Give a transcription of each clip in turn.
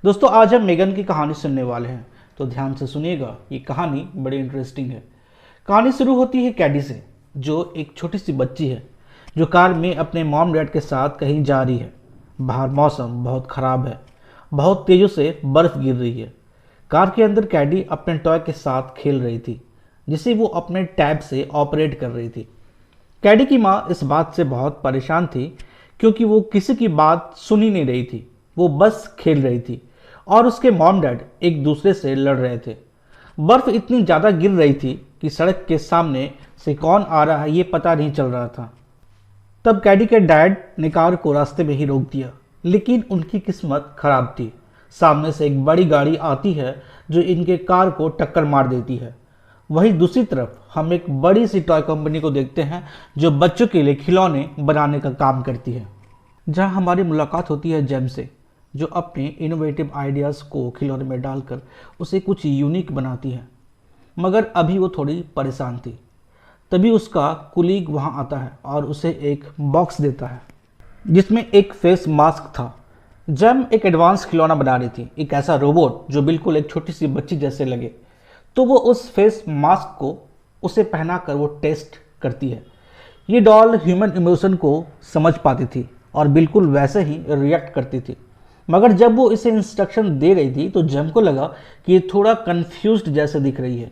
दोस्तों आज हम मेगन की कहानी सुनने वाले हैं, तो ध्यान से सुनिएगा। ये कहानी बड़ी इंटरेस्टिंग है। कहानी शुरू होती है कैडी से, जो एक छोटी सी बच्ची है जो कार में अपने मॉम डैड के साथ कहीं जा रही है। बाहर मौसम बहुत ख़राब है, बहुत तेज़ी से बर्फ़ गिर रही है। कार के अंदर कैडी अपने टॉय के साथ खेल रही थी, जिसे वो अपने टैब से ऑपरेट कर रही थी। कैडी की माँ इस बात से बहुत परेशान थी, क्योंकि वो किसी की बात सुन ही नहीं रही थी। वो बस खेल रही थी और उसके मॉम डैड एक दूसरे से लड़ रहे थे। बर्फ इतनी ज़्यादा गिर रही थी कि सड़क के सामने से कौन आ रहा है ये पता नहीं चल रहा था। तब कैडी के डैड ने कार को रास्ते में ही रोक दिया, लेकिन उनकी किस्मत खराब थी। सामने से एक बड़ी गाड़ी आती है जो इनके कार को टक्कर मार देती है। वहीं दूसरी तरफ हम एक बड़ी सी टॉय कंपनी को देखते हैं जो बच्चों के लिए खिलौने बनाने का काम करती है। जहां हमारी मुलाकात होती है जेम से, जो अपने इनोवेटिव आइडियाज़ को खिलौने में डालकर उसे कुछ यूनिक बनाती है। मगर अभी वो थोड़ी परेशान थी। तभी उसका कुलीग वहां आता है और उसे एक बॉक्स देता है जिसमें एक फेस मास्क था। जेम एक एडवांस खिलौना बना रही थी, एक ऐसा रोबोट जो बिल्कुल एक छोटी सी बच्ची जैसे लगे। तो वो उस फेस मास्क को उसे पहनाकर वो टेस्ट करती है। ये डॉल ह्यूमन इमोशन को समझ पाती थी और बिल्कुल वैसे ही रिएक्ट करती थी। मगर जब वो इसे इंस्ट्रक्शन दे रही थी तो जेम को लगा कि ये थोड़ा कंफ्यूज्ड जैसे दिख रही है।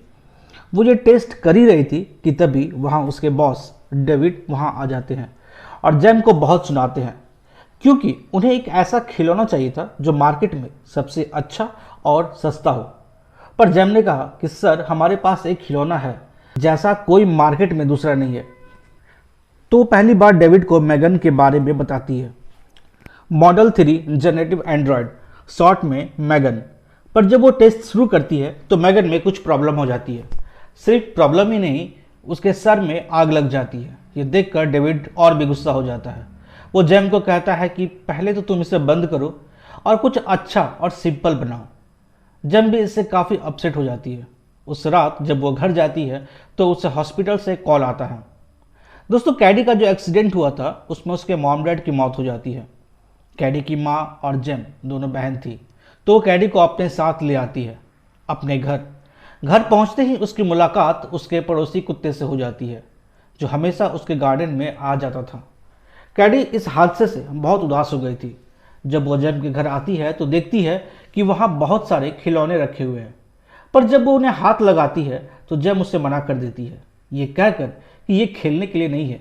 वो ये टेस्ट कर ही रही थी कि तभी वहाँ उसके बॉस डेविड वहाँ आ जाते हैं और जेम को बहुत सुनाते हैं, क्योंकि उन्हें एक ऐसा खिलौना चाहिए था जो मार्केट में सबसे अच्छा और सस्ता हो। पर जेम ने कहा कि सर, हमारे पास एक खिलौना है जैसा कोई मार्केट में दूसरा नहीं है। तो पहली बार डेविड को मैगन के बारे में बताती है, मॉडल 3 जनरेटिव एंड्रॉयड, शॉर्ट में मैगन। पर जब वो टेस्ट शुरू करती है तो मैगन में कुछ प्रॉब्लम हो जाती है। सिर्फ प्रॉब्लम ही नहीं, उसके सर में आग लग जाती है। ये देखकर डेविड और भी गुस्सा हो जाता है। वो जेम को कहता है कि पहले तो तुम इसे बंद करो और कुछ अच्छा और सिंपल बनाओ। जेम भी इससे काफ़ी अपसेट हो जाती है। उस रात जब वो घर जाती है तो उसे हॉस्पिटल से कॉल आता है। दोस्तों, कैडी का जो एक्सीडेंट हुआ था उसमें उसके मॉम डैड की मौत हो जाती है। कैडी की माँ और जेम दोनों बहन थी, तो वो कैडी को अपने साथ ले आती है अपने घर। घर पहुंचते ही उसकी मुलाकात उसके पड़ोसी कुत्ते से हो जाती है, जो हमेशा उसके गार्डन में आ जाता था। कैडी इस हादसे से बहुत उदास हो गई थी। जब वो जेम के घर आती है तो देखती है कि वहाँ बहुत सारे खिलौने रखे हुए हैं, पर जब वो उन्हें हाथ लगाती है तो जेम उससे मना कर देती है, ये कहकर कि ये खेलने के लिए नहीं है।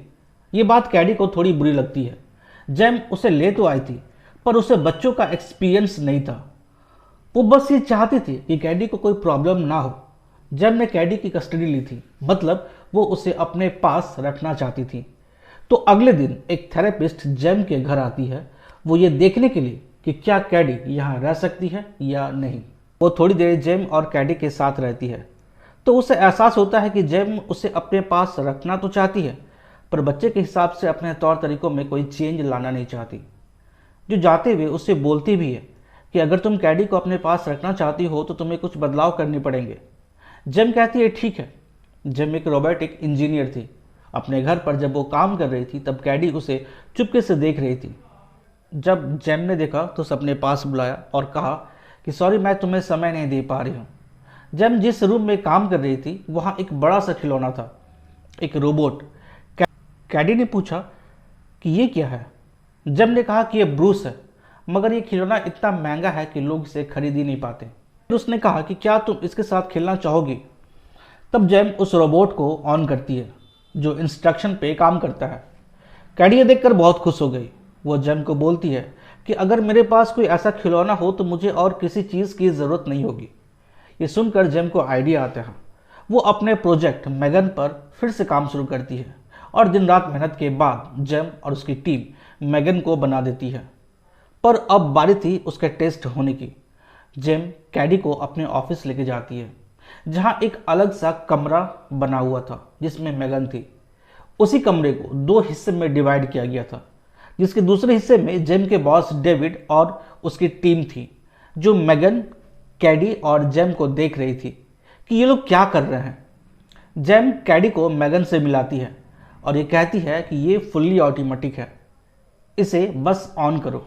ये बात कैडी को थोड़ी बुरी लगती है। जेम उसे ले तो आई थी, पर उसे बच्चों का एक्सपीरियंस नहीं था। वो बस ये चाहती थी कि कैडी को कोई प्रॉब्लम ना हो। जेम ने कैडी की कस्टडी ली थी, मतलब वो उसे अपने पास रखना चाहती थी। तो अगले दिन एक थेरेपिस्ट जेम के घर आती है, वो ये देखने के लिए कि क्या कैडी यहाँ रह सकती है या नहीं। वो थोड़ी देर जेम और कैडी के साथ रहती है, तो उसे एहसास होता है कि जेम उसे अपने पास रखना तो चाहती है, पर बच्चे के हिसाब से अपने तौर तरीकों में कोई चेंज लाना नहीं चाहती। जो जाते हुए उससे बोलती भी है कि अगर तुम कैडी को अपने पास रखना चाहती हो तो तुम्हें कुछ बदलाव करने पड़ेंगे। जेम कहती है ठीक है। जेम एक रोबोटिक इंजीनियर थी। अपने घर पर जब वो काम कर रही थी तब कैडी उसे चुपके से देख रही थी। जब जेम ने देखा तो उसे अपने पास बुलाया और कहा कि सॉरी, मैं तुम्हें समय नहीं दे पा रही हूँ। जेम जिस रूम में काम कर रही थी वहाँ एक बड़ा सा खिलौना था, एक रोबोट। कैडी ने पूछा कि ये क्या है। जेम ने कहा कि ये ब्रूस है, मगर ये खिलौना इतना महंगा है कि लोग इसे खरीद ही नहीं पाते। फिर उसने कहा कि क्या तुम इसके साथ खेलना चाहोगी। तब जेम उस रोबोट को ऑन करती है जो इंस्ट्रक्शन पे काम करता है। कैडी ये देखकर बहुत खुश हो गई। वो जेम को बोलती है कि अगर मेरे पास कोई ऐसा खिलौना हो तो मुझे और किसी चीज़ की ज़रूरत नहीं होगी। ये सुनकर जेम को आइडिया आता है। वो अपने प्रोजेक्ट मैगन पर फिर से काम शुरू करती है और दिन रात मेहनत के बाद जेम और उसकी टीम मैगन को बना देती है। पर अब बारी थी उसके टेस्ट होने की। जेम कैडी को अपने ऑफिस लेके जाती है, जहां एक अलग सा कमरा बना हुआ था जिसमें मैगन थी। उसी कमरे को 2 हिस्से में डिवाइड किया गया था, जिसके दूसरे हिस्से में जेम के बॉस डेविड और उसकी टीम थी, जो मैगन, कैडी और जेम को देख रही थी कि ये लोग क्या कर रहे हैं। जेम कैडी को मैगन से मिलाती है और ये कहती है कि ये फुल्ली ऑटोमेटिक है, इसे बस ऑन करो।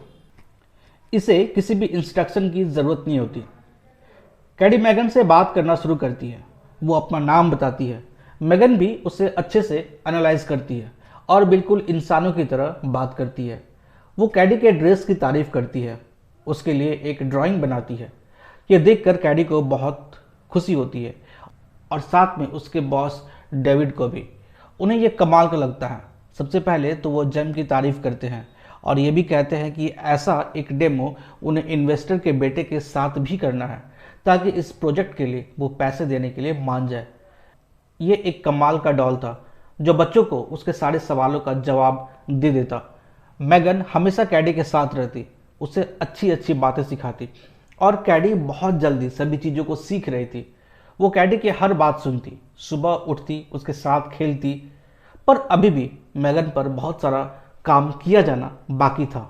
इसे किसी भी इंस्ट्रक्शन की ज़रूरत नहीं होती। कैडी मेगन से बात करना शुरू करती है। वो अपना नाम बताती है। मेगन भी उसे अच्छे से एनालाइज करती है और बिल्कुल इंसानों की तरह बात करती है। वो कैडी के ड्रेस की तारीफ करती है, उसके लिए एक ड्राइंग बनाती है। ये देखकर कैडी को बहुत खुशी होती है और साथ में उसके बॉस डेविड को भी। उन्हें यह कमाल का लगता है। सबसे पहले तो वो जेम की तारीफ करते हैं और ये भी कहते हैं कि ऐसा एक डेमो उन्हें इन्वेस्टर के बेटे के साथ भी करना है ताकि इस प्रोजेक्ट के लिए वो पैसे देने के लिए मान जाए। ये एक कमाल का डॉल था जो बच्चों को उसके सारे सवालों का जवाब दे देता। मेगन हमेशा कैडी के साथ रहती, उसे अच्छी अच्छी बातें सिखाती और कैडी बहुत जल्दी सभी चीज़ों को सीख रही थी। वो कैडी की हर बात सुनती, सुबह उठती, उसके साथ खेलती। पर अभी भी मेगन पर बहुत सारा काम किया जाना बाकी था।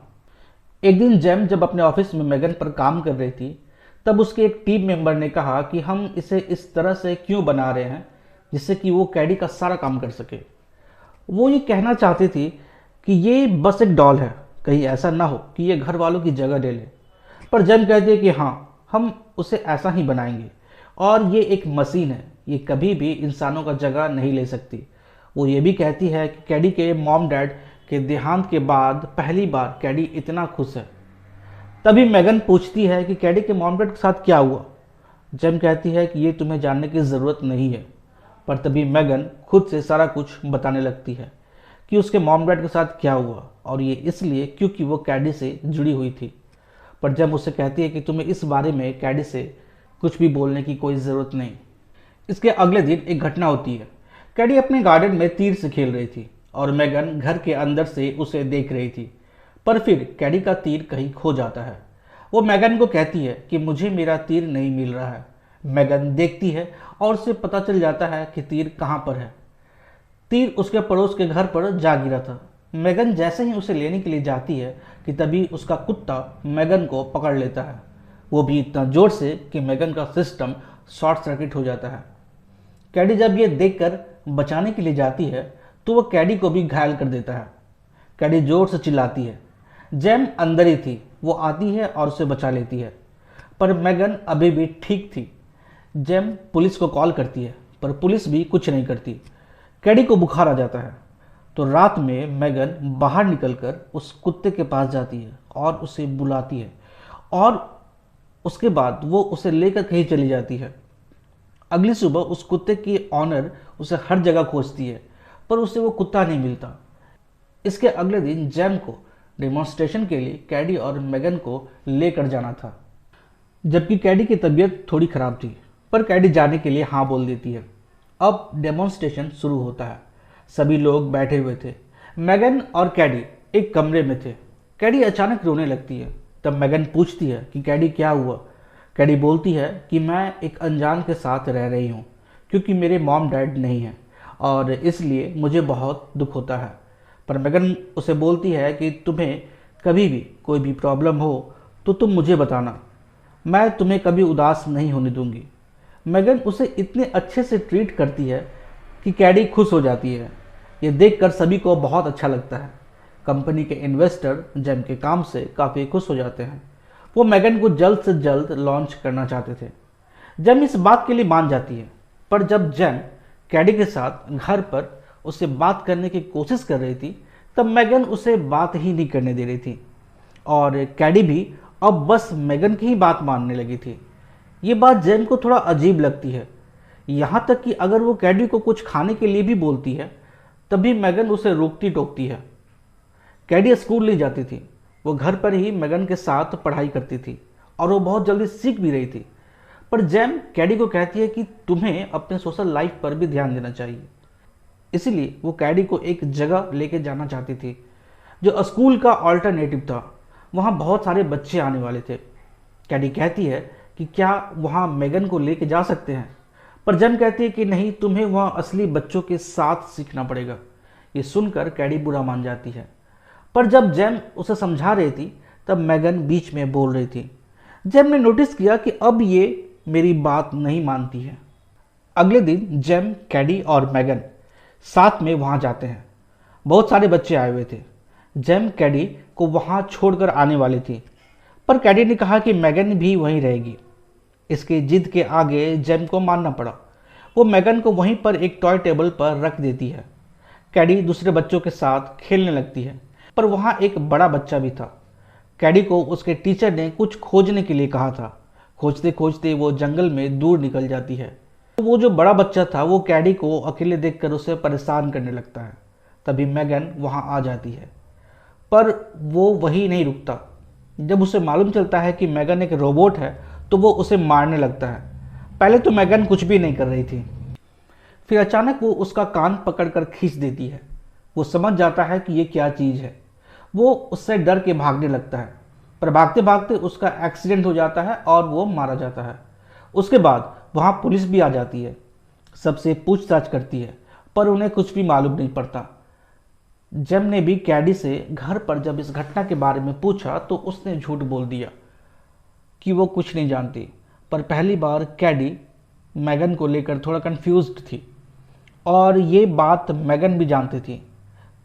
एक दिन जेम जब अपने ऑफिस में मेगन पर काम कर रही थी, तब उसके एक टीम मेंबर ने कहा कि हम इसे इस तरह से क्यों बना रहे हैं जिससे कि वो कैडी का सारा काम कर सके। वो ये कहना चाहती थी कि ये बस एक डॉल है, कहीं ऐसा ना हो कि ये घर वालों की जगह ले ले। पर जेम कहती है कि हाँ, हम उसे ऐसा ही बनाएंगे और ये एक मशीन है, ये कभी भी इंसानों का जगह नहीं ले सकती। वो ये भी कहती है कि कैडी के मॉम डैड के देहांत के बाद पहली बार कैडी इतना खुश है। तभी मेगन पूछती है कि कैडी के मॉम डैड के साथ क्या हुआ। जेम कहती है कि ये तुम्हें जानने की ज़रूरत नहीं है। पर तभी मेगन खुद से सारा कुछ बताने लगती है कि उसके मॉम डैड के साथ क्या हुआ, और ये इसलिए क्योंकि वो कैडी से जुड़ी हुई थी। पर जेम उससे कहती है कि तुम्हें इस बारे में कैडी से कुछ भी बोलने की कोई ज़रूरत नहीं। इसके अगले दिन एक घटना होती है। कैडी अपने गार्डन में तीर से खेल रही थी और मेगन घर के अंदर से उसे देख रही थी। पर फिर कैडी का तीर कहीं खो जाता है। वो मेगन को कहती है कि मुझे मेरा तीर नहीं मिल रहा है। मेगन देखती है और उसे पता चल जाता है कि तीर कहाँ पर है। तीर उसके पड़ोस के घर पर जा गिरा था। मेगन जैसे ही उसे लेने के लिए जाती है कि तभी उसका कुत्ता मेगन को पकड़ लेता है, वो भी इतना जोर से कि मेगन का सिस्टम शॉर्ट सर्किट हो जाता है। कैडी जब ये देखकर बचाने के लिए जाती है तो वो कैडी को भी घायल कर देता है। कैडी जोर से चिल्लाती है। जेम अंदर ही थी, वो आती है और उसे बचा लेती है। पर मेगन अभी भी ठीक थी। जेम पुलिस को कॉल करती है पर पुलिस भी कुछ नहीं करती। कैडी को बुखार आ जाता है तो रात में मेगन बाहर निकलकर उस कुत्ते के पास जाती है और उसे बुलाती है और उसके बाद वो उसे लेकर कहीं चली जाती है। अगली सुबह उस कुत्ते की ऑनर उसे हर जगह खोजती है पर उसे वो कुत्ता नहीं मिलता। इसके अगले दिन जेम को डेमोन्स्ट्रेशन के लिए कैडी और मेगन को लेकर जाना था, जबकि कैडी की तबीयत थोड़ी खराब थी। पर कैडी जाने के लिए हाँ बोल देती है। अब डेमोन्स्ट्रेशन शुरू होता है। सभी लोग बैठे हुए थे। मेगन और कैडी एक कमरे में थे। कैडी अचानक रोने लगती है। तब मेगन पूछती है कि कैडी क्या हुआ। कैडी बोलती है कि मैं एक अनजान के साथ रह रही हूँ क्योंकि मेरे मॉम डैड नहीं हैं और इसलिए मुझे बहुत दुख होता है। पर मेगन उसे बोलती है कि तुम्हें कभी भी कोई भी प्रॉब्लम हो तो तुम मुझे बताना, मैं तुम्हें कभी उदास नहीं होने दूंगी। मेगन उसे इतने अच्छे से ट्रीट करती है कि कैडी खुश हो जाती है। ये देखकर सभी को बहुत अच्छा लगता है। कंपनी के इन्वेस्टर जेम के काम से काफ़ी खुश हो जाते हैं। वो मेगन को जल्द से जल्द लॉन्च करना चाहते थे। जेम इस बात के लिए मान जाती है। पर जब जेम कैडी के साथ घर पर उससे बात करने की कोशिश कर रही थी तब मेगन उसे बात ही नहीं करने दे रही थी और कैडी भी अब बस मेगन की ही बात मानने लगी थी। ये बात जेम को थोड़ा अजीब लगती है, यहाँ तक कि अगर वो कैडी को कुछ खाने के लिए भी बोलती है तभी मेगन उसे रोकती टोकती है। कैडी स्कूल नहीं जाती थी, वो घर पर ही मेगन के साथ पढ़ाई करती थी और वो बहुत जल्दी सीख भी रही थी। पर जेम कैडी को कहती है कि तुम्हें अपने सोशल लाइफ पर भी ध्यान देना चाहिए। इसीलिए वो कैडी को एक जगह लेके जाना चाहती थी जो स्कूल का ऑल्टरनेटिव था। वहाँ बहुत सारे बच्चे आने वाले थे। कैडी कहती है कि क्या वहाँ मेगन को लेके जा सकते हैं, पर जेम कहती है कि नहीं, तुम्हें वहाँ असली बच्चों के साथ सीखना पड़ेगा। ये सुनकर कैडी बुरा मान जाती है। पर जब जेम उसे समझा रही थी तब मेगन बीच में बोल रही थी। जेम ने नोटिस किया कि अब ये मेरी बात नहीं मानती है। अगले दिन जेम, कैडी और मेगन साथ में वहाँ जाते हैं। बहुत सारे बच्चे आए हुए थे। जेम कैडी को वहाँ छोड़कर आने वाली थी पर कैडी ने कहा कि मैगन भी वहीं रहेगी। इसकी जिद के आगे जेम को मानना पड़ा। वो मैगन को वहीं पर एक टॉय टेबल पर रख देती है। कैडी दूसरे बच्चों के साथ खेलने लगती है, पर वहाँ एक बड़ा बच्चा भी था। कैडी को उसके टीचर ने कुछ खोजने के लिए कहा था। खोजते खोजते वो जंगल में दूर निकल जाती है। तो वो जो बड़ा बच्चा था वो कैडी को अकेले देखकर उसे परेशान करने लगता है। तभी मैगन वहाँ आ जाती है, पर वो वही नहीं रुकता। जब उसे मालूम चलता है कि मैगन एक रोबोट है तो वो उसे मारने लगता है। पहले तो मैगन कुछ भी नहीं कर रही थी, फिर अचानक वो उसका कान पकड़कर खींच देती है। वो समझ जाता है कि ये क्या चीज़ है। वो उससे डर के भागने लगता है, पर भागते भागते उसका एक्सीडेंट हो जाता है और वो मारा जाता है। उसके बाद वहाँ पुलिस भी आ जाती है, सबसे पूछताछ करती है, पर उन्हें कुछ भी मालूम नहीं पड़ता। जेम ने भी कैडी से घर पर जब इस घटना के बारे में पूछा तो उसने झूठ बोल दिया कि वो कुछ नहीं जानती। पर पहली बार कैडी मैगन को लेकर थोड़ा कंफ्यूज्ड थी, और ये बात मैगन भी जानती थी।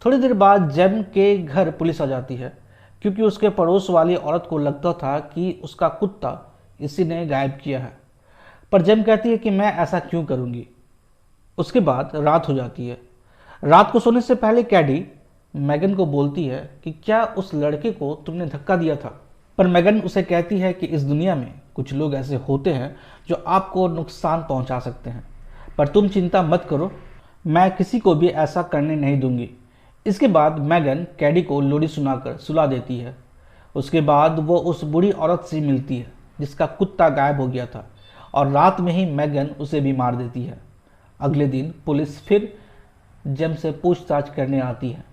थोड़ी देर बाद जेम के घर पुलिस आ जाती है, क्योंकि उसके पड़ोस वाली औरत को लगता था कि उसका कुत्ता इसी ने गायब किया है। पर जेम कहती है कि मैं ऐसा क्यों करूँगी। उसके बाद रात हो जाती है। रात को सोने से पहले कैडी मैगन को बोलती है कि क्या उस लड़के को तुमने धक्का दिया था। पर मैगन उसे कहती है कि इस दुनिया में कुछ लोग ऐसे होते हैं जो आपको नुकसान पहुंचा सकते हैं, पर तुम चिंता मत करो, मैं किसी को भी ऐसा करने नहीं दूंगी। इसके बाद मैगन कैडी को लोरी सुनाकर सुला देती है। उसके बाद वो उस बूढ़ी औरत से मिलती है जिसका कुत्ता गायब हो गया था, और रात में ही मैगन उसे भी मार देती है। अगले दिन पुलिस फिर जेम से पूछताछ करने आती है,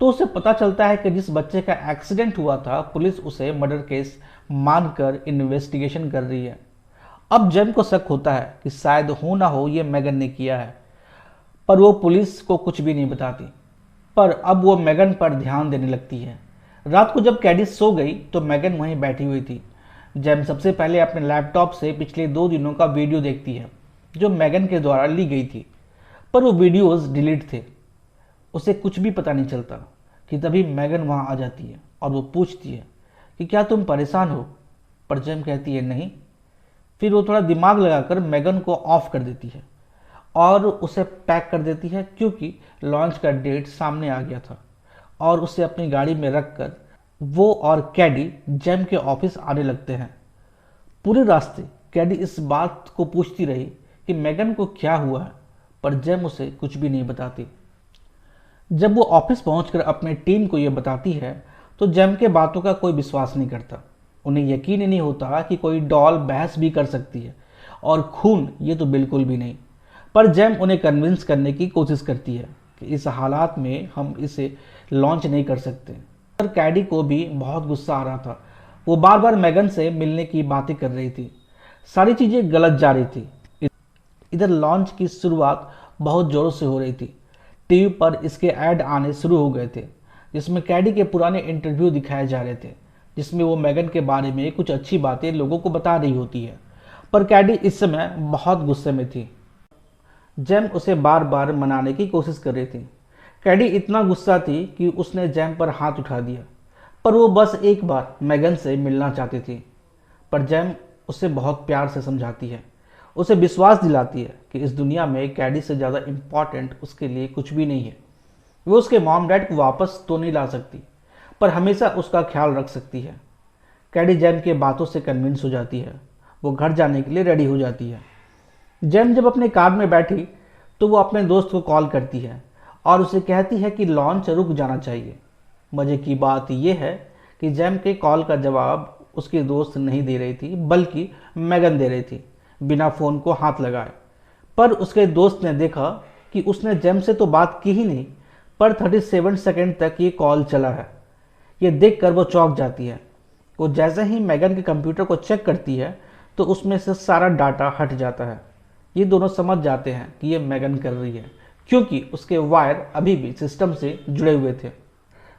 तो उसे पता चलता है कि जिस बच्चे का एक्सीडेंट हुआ था पुलिस उसे मर्डर केस मानकर इन्वेस्टिगेशन कर रही है। अब जेम को शक होता है कि शायद हो ना हो ये मैगन ने किया है, पर वो पुलिस को कुछ भी नहीं बताती। पर अब वो मैगन पर ध्यान देने लगती है। रात को जब कैडी सो गई तो मैगन वहीं बैठी हुई थी। जेम सबसे पहले अपने लैपटॉप से पिछले 2 दिनों का वीडियो देखती है जो मैगन के द्वारा ली गई थी, पर वो वीडियोस डिलीट थे। उसे कुछ भी पता नहीं चलता कि तभी मैगन वहाँ आ जाती है और वो पूछती है कि क्या तुम परेशान हो। पर जेम कहती है नहीं। फिर वो थोड़ा दिमाग लगाकर मैगन को ऑफ कर देती है और उसे पैक कर देती है, क्योंकि लॉन्च का डेट सामने आ गया था। और उसे अपनी गाड़ी में रखकर वो और कैडी जेम के ऑफिस आने लगते हैं। पूरे रास्ते कैडी इस बात को पूछती रही कि मैगन को क्या हुआ है, पर जेम उसे कुछ भी नहीं बताती। जब वो ऑफिस पहुंचकर अपने टीम को ये बताती है तो जेम के बातों का कोई विश्वास नहीं करता। उन्हें यकीन ही नहीं होता कि कोई डॉल बहस भी कर सकती है, और खून ये तो बिल्कुल भी नहीं। पर जेम उन्हें कन्विंस करने की कोशिश करती है कि इस हालात में हम इसे लॉन्च नहीं कर सकते। पर कैडी को भी बहुत गुस्सा आ रहा था। वो बार बार मैगन से मिलने की बातें कर रही थी। सारी चीज़ें गलत जा रही थी। इधर लॉन्च की शुरुआत बहुत ज़ोरों से हो रही थी। टीवी पर इसके ऐड आने शुरू हो गए थे, जिसमें कैडी के पुराने इंटरव्यू दिखाए जा रहे थे, जिसमें वो मैगन के बारे में कुछ अच्छी बातें लोगों को बता रही होती है। पर कैडी इस समय बहुत गुस्से में थी। जेम उसे बार बार मनाने की कोशिश कर रही थी। कैडी इतना गुस्सा थी कि उसने जेम पर हाथ उठा दिया, पर वो बस एक बार मैगन से मिलना चाहती थी। पर जेम उसे बहुत प्यार से समझाती है, उसे विश्वास दिलाती है कि इस दुनिया में कैडी से ज़्यादा इम्पॉर्टेंट उसके लिए कुछ भी नहीं है। वो उसके मॉम डैड को वापस तो नहीं ला सकती, पर हमेशा उसका ख्याल रख सकती है। कैडी जेम के बातों से कन्विंस हो जाती है। वो घर जाने के लिए रेडी हो जाती है। जेम जब अपने कार में बैठी तो वो अपने दोस्त को कॉल करती है और उसे कहती है कि लॉन्च रुक जाना चाहिए। मज़े की बात यह है कि जेम के कॉल का जवाब उसकी दोस्त नहीं दे रही थी, बल्कि मैगन दे रही थी, बिना फ़ोन को हाथ लगाए। पर उसके दोस्त ने देखा कि उसने जेम से तो बात की ही नहीं, पर 37 सेकंड तक ये कॉल चला है। ये देखकर वो चौंक जाती है। वो जैसे ही मैगन के कंप्यूटर को चेक करती है तो उसमें से सारा डाटा हट जाता है। ये दोनों समझ जाते हैं कि ये मैगन कर रही है, क्योंकि उसके वायर अभी भी सिस्टम से जुड़े हुए थे।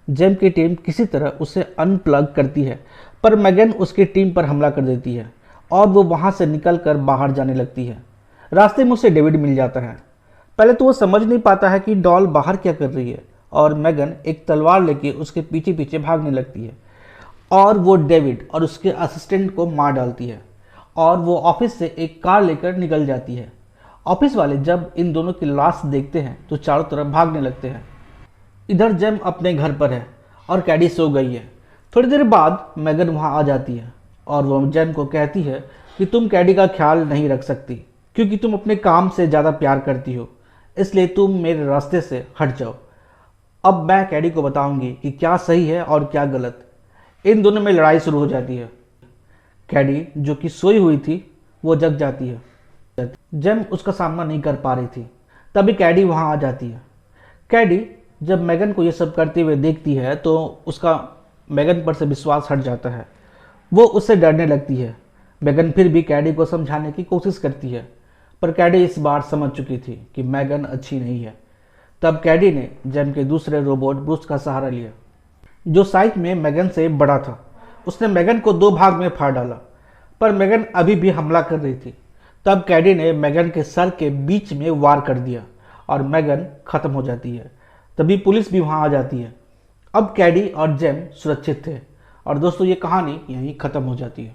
जेम की टीम किसी तरह उसे अनप्लग करती है, पर मैगन उसकी टीम पर हमला कर देती है और वो वहाँ से निकलकर बाहर जाने लगती है। रास्ते में उसे डेविड मिल जाता है। पहले तो वो समझ नहीं पाता है कि डॉल बाहर क्या कर रही है, और मैगन एक तलवार लेके उसके पीछे पीछे भागने लगती है और वो डेविड और उसके असिस्टेंट को मार डालती है और वो ऑफिस से एक कार लेकर निकल जाती है। ऑफिस वाले जब इन दोनों की लाश देखते हैं तो चारों तरफ भागने लगते हैं। इधर जेम अपने घर पर है और कैडी सो गई है। थोड़ी देर बाद मैगन वहाँ आ जाती है और वो जेम को कहती है कि तुम कैडी का ख्याल नहीं रख सकती क्योंकि तुम अपने काम से ज़्यादा प्यार करती हो, इसलिए तुम मेरे रास्ते से हट जाओ। अब मैं कैडी को बताऊंगी कि क्या सही है और क्या गलत। इन दोनों में लड़ाई शुरू हो जाती है। कैडी जो कि सोई हुई थी वो जग जाती है। जेम उसका सामना नहीं कर पा रही थी, तभी कैडी वहाँ आ जाती है। कैडी जब मैगन को ये सब करते हुए देखती है तो उसका मैगन पर से विश्वास हट जाता है। वो उससे डरने लगती है। मैगन फिर भी कैडी को समझाने की कोशिश करती है, पर कैडी इस बार समझ चुकी थी कि मैगन अच्छी नहीं है। तब कैडी ने जेम के दूसरे रोबोट ब्रूस का सहारा लिया, जो साइज में मैगन से बड़ा था। उसने मैगन को 2 भाग में फाड़ डाला, पर मैगन अभी भी हमला कर रही थी। तब कैडी ने मैगन के सर के बीच में वार कर दिया और मैगन खत्म हो जाती है। तभी पुलिस भी वहां आ जाती है। अब कैडी और जेम सुरक्षित थे और दोस्तों ये कहानी यहीं खत्म हो जाती है।